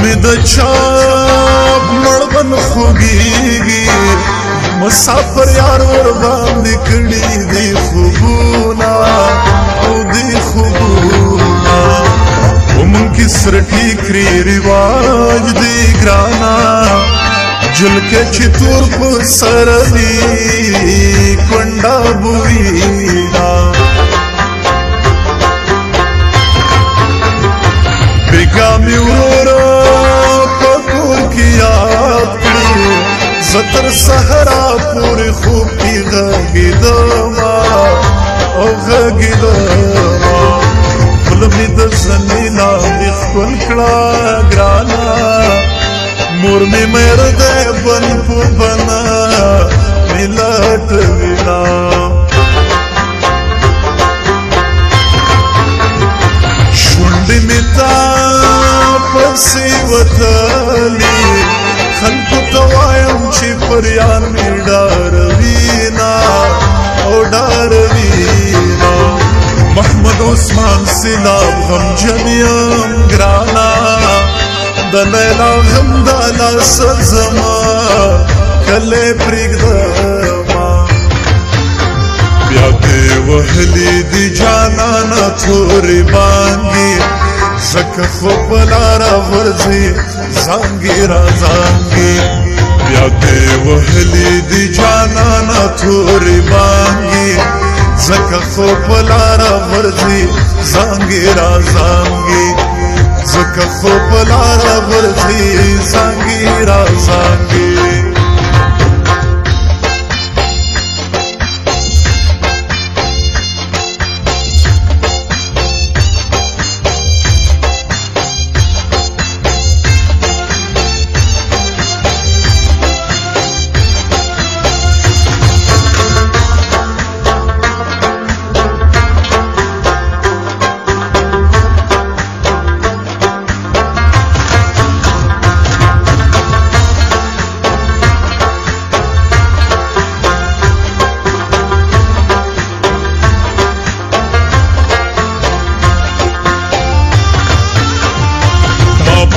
می د چاپ مړبن خوږیږي مسافر یار ور باندې کړي دي خوبونه او دي خوبونه ومن کې سر ټیکري رواج دی ګرانا جلکه چې تور په سر دی کونډه بوینا بیګا می ورورا په کور کې یاد کړی زتر صحرا پورې خوب کې غږېدما او غږېدما خپل مې د زنې لاندې ښکل کړه ګرانه مور مې مېر دی بن په بنا مې لټوینا شونډې مې تا پسې وتلي خلکو ته وایم چې فریاد مې ډاروینا او ډاروینا محمد عثمان سیلاب غمجن یم ګرانا د لیلا غم د لاس زما کله پرېږدما بیا دې وهلي دي جانانه تورې بانګې ځکه خو په لاره ورځي زانګې را زانګې بیا دې وهلي دي جانانه تورې بانګې ځکه خو په لاره ورځي زانګې را زانګې ځکه خو په لاره ورځي زانګې را زانګې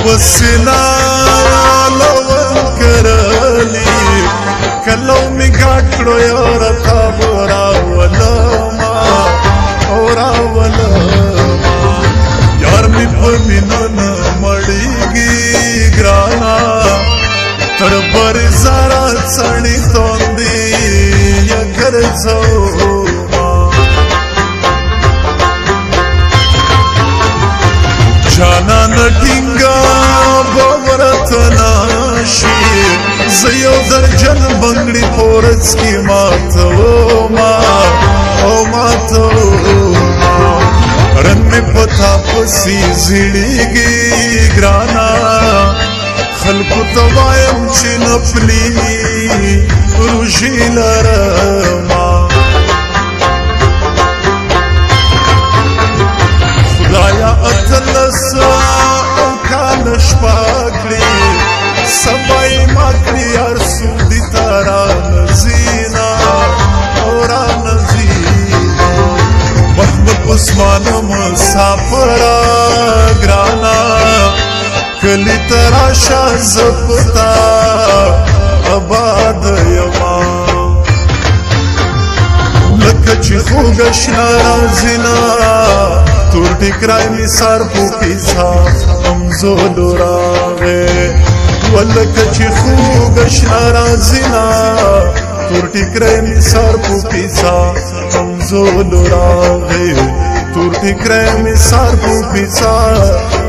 پسنا لون کرلی کلو می گاٹڑو یار خواب راولما او راولما یار می پمینن مڑیگی گرانا تر بر زارا چڑی توندی یا گھر زوما جانا نٹنگا زیو درجن بنگڑی پورچ کی ماتو ما او ماتو ما رن میں پتا پسی زیڑی گی گرانا خلقو توایم چی نپلی روشی لرما خدایا اتلسا او کالش پاکلی سبای مکری ارسو دی تارا نزینا اورا نزینا محمد عثمان مسافرا گرانا کلی تراشا زپتا آباد یما لکه چې خوږه شنازینا تور ټیکرای می سر پوکیسا امزولو راغې ولکه چې خوږه شنازینا تور ټیکرای می سر پوکیسا امزولو راغې تور ټیکرای می سر پوکیسا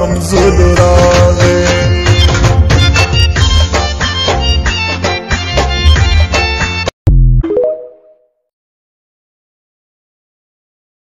امزولو راغې